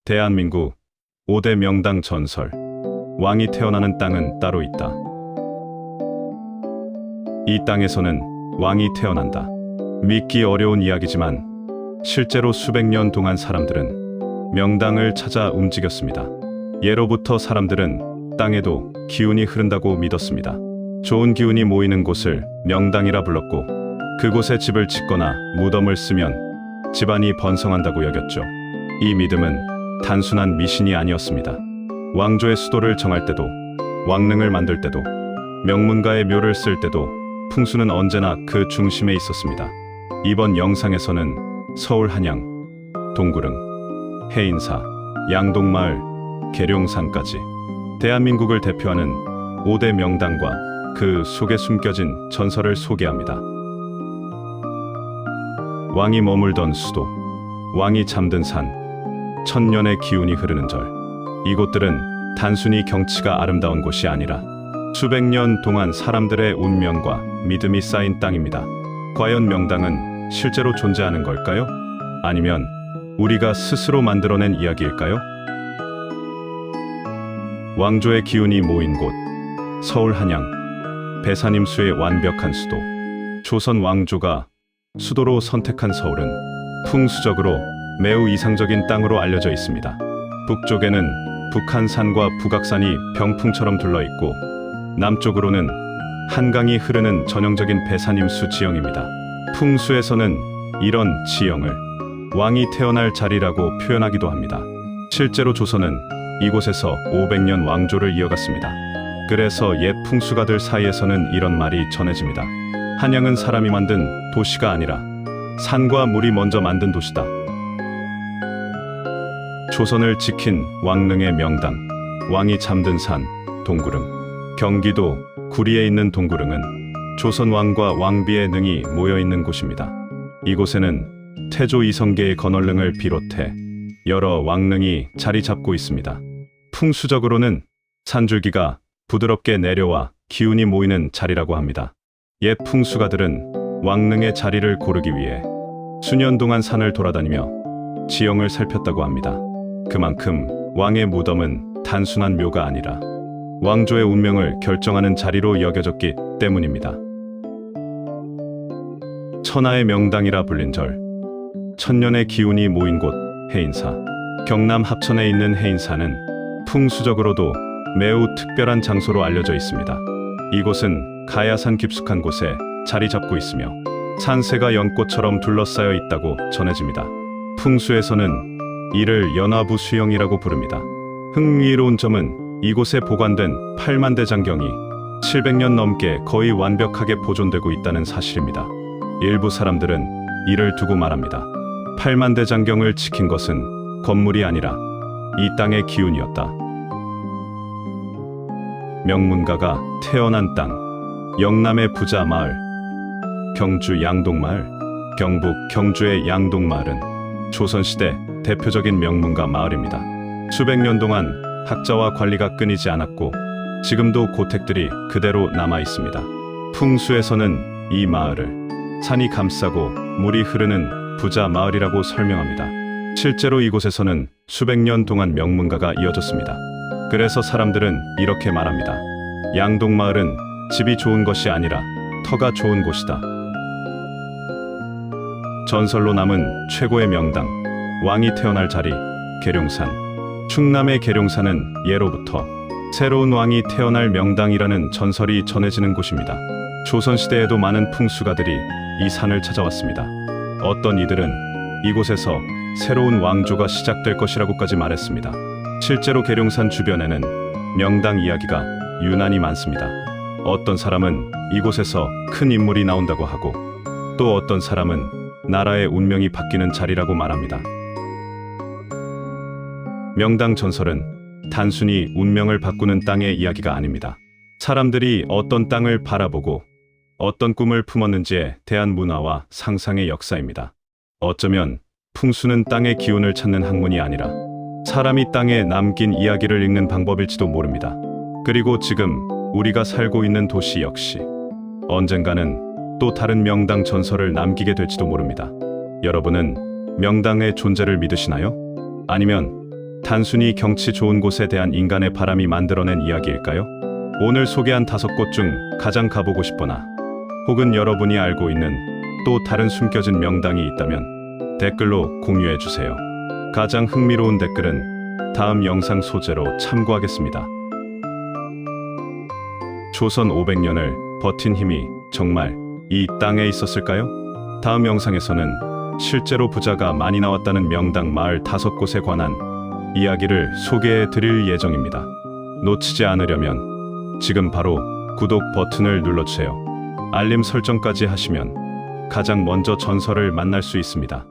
대한민국 5대 명당 전설. 왕이 태어나는 땅은 따로 있다. 이 땅에서는 왕이 태어난다. 믿기 어려운 이야기지만 실제로 수백 년 동안 사람들은 명당을 찾아 움직였습니다. 예로부터 사람들은 땅에도 기운이 흐른다고 믿었습니다. 좋은 기운이 모이는 곳을 명당이라 불렀고, 그곳에 집을 짓거나 무덤을 쓰면 집안이 번성한다고 여겼죠. 이 믿음은 단순한 미신이 아니었습니다. 왕조의 수도를 정할 때도, 왕릉을 만들 때도, 명문가의 묘를 쓸 때도 풍수는 언제나 그 중심에 있었습니다. 이번 영상에서는 서울 한양, 동구릉, 해인사, 양동마을, 계룡산까지 대한민국을 대표하는 5대 명당과 그 속에 숨겨진 전설을 소개합니다. 왕이 머물던 수도, 왕이 잠든 산, 천년의 기운이 흐르는 절. 이곳들은 단순히 경치가 아름다운 곳이 아니라 수백 년 동안 사람들의 운명과 믿음이 쌓인 땅입니다. 과연 명당은 실제로 존재하는 걸까요? 아니면 우리가 스스로 만들어낸 이야기일까요? 왕조의 기운이 모인 곳, 서울 한양, 배산임수의 완벽한 수도. 조선 왕조가 수도로 선택한 서울은 풍수적으로 매우 이상적인 땅으로 알려져 있습니다. 북쪽에는 북한산과 북악산이 병풍처럼 둘러있고, 남쪽으로는 한강이 흐르는 전형적인 배산임수 지형입니다. 풍수에서는 이런 지형을 왕이 태어날 자리라고 표현하기도 합니다. 실제로 조선은 이곳에서 500년 왕조를 이어갔습니다. 그래서 옛 풍수가들 사이에서는 이런 말이 전해집니다. 한양은 사람이 만든 도시가 아니라 산과 물이 먼저 만든 도시다. 조선을 지킨 왕릉의 명당, 왕이 잠든 산, 동구릉. 경기도 구리에 있는 동구릉은 조선 왕과 왕비의 능이 모여있는 곳입니다. 이곳에는 태조 이성계의 건월릉을 비롯해 여러 왕릉이 자리 잡고 있습니다. 풍수적으로는 산줄기가 부드럽게 내려와 기운이 모이는 자리라고 합니다. 옛 풍수가들은 왕릉의 자리를 고르기 위해 수년 동안 산을 돌아다니며 지형을 살폈다고 합니다. 그만큼 왕의 무덤은 단순한 묘가 아니라 왕조의 운명을 결정하는 자리로 여겨졌기 때문입니다. 천하의 명당이라 불린 절, 천년의 기운이 모인 곳 해인사. 경남 합천에 있는 해인사는 풍수적으로도 매우 특별한 장소로 알려져 있습니다. 이곳은 가야산 깊숙한 곳에 자리 잡고 있으며 산세가 연꽃처럼 둘러싸여 있다고 전해집니다. 풍수에서는 이를 연화부 수영이라고 부릅니다. 흥미로운 점은 이곳에 보관된 8만 대 장경이 700년 넘게 거의 완벽하게 보존되고 있다는 사실입니다. 일부 사람들은 이를 두고 말합니다. 8만 대 장경을 지킨 것은 건물이 아니라 이 땅의 기운이었다. 명문가가 태어난 땅, 영남의 부자 마을, 경주 양동마을. 경북 경주의 양동마을은 조선시대 대표적인 명문가 마을입니다. 수백 년 동안 학자와 관리가 끊이지 않았고, 지금도 고택들이 그대로 남아 있습니다. 풍수에서는 이 마을을 산이 감싸고 물이 흐르는 부자 마을이라고 설명합니다. 실제로 이곳에서는 수백 년 동안 명문가가 이어졌습니다. 그래서 사람들은 이렇게 말합니다. 양동마을은 집이 좋은 것이 아니라 터가 좋은 곳이다. 전설로 남은 최고의 명당, 왕이 태어날 자리, 계룡산. 충남의 계룡산은 예로부터 새로운 왕이 태어날 명당이라는 전설이 전해지는 곳입니다. 조선시대에도 많은 풍수가들이 이 산을 찾아왔습니다. 어떤 이들은 이곳에서 새로운 왕조가 시작될 것이라고까지 말했습니다. 실제로 계룡산 주변에는 명당 이야기가 유난히 많습니다. 어떤 사람은 이곳에서 큰 인물이 나온다고 하고, 또 어떤 사람은 나라의 운명이 바뀌는 자리라고 말합니다. 명당 전설은 단순히 운명을 바꾸는 땅의 이야기가 아닙니다. 사람들이 어떤 땅을 바라보고 어떤 꿈을 품었는지에 대한 문화와 상상의 역사입니다. 어쩌면 풍수는 땅의 기운을 찾는 학문이 아니라 사람이 땅에 남긴 이야기를 읽는 방법일지도 모릅니다. 그리고 지금 우리가 살고 있는 도시 역시 언젠가는 또 다른 명당 전설을 남기게 될지도 모릅니다. 여러분은 명당의 존재를 믿으시나요? 아니면 단순히 경치 좋은 곳에 대한 인간의 바람이 만들어낸 이야기일까요? 오늘 소개한 5곳 중 가장 가보고 싶거나 혹은 여러분이 알고 있는 또 다른 숨겨진 명당이 있다면 댓글로 공유해 주세요. 가장 흥미로운 댓글은 다음 영상 소재로 참고하겠습니다. 조선 500년을 버틴 힘이 정말 이 땅에 있었을까요? 다음 영상에서는 실제로 부자가 많이 나왔다는 명당 마을 5곳에 관한 이야기를 소개해 드릴 예정입니다. 놓치지 않으려면 지금 바로 구독 버튼을 눌러주세요. 알림 설정까지 하시면 가장 먼저 전설을 만날 수 있습니다.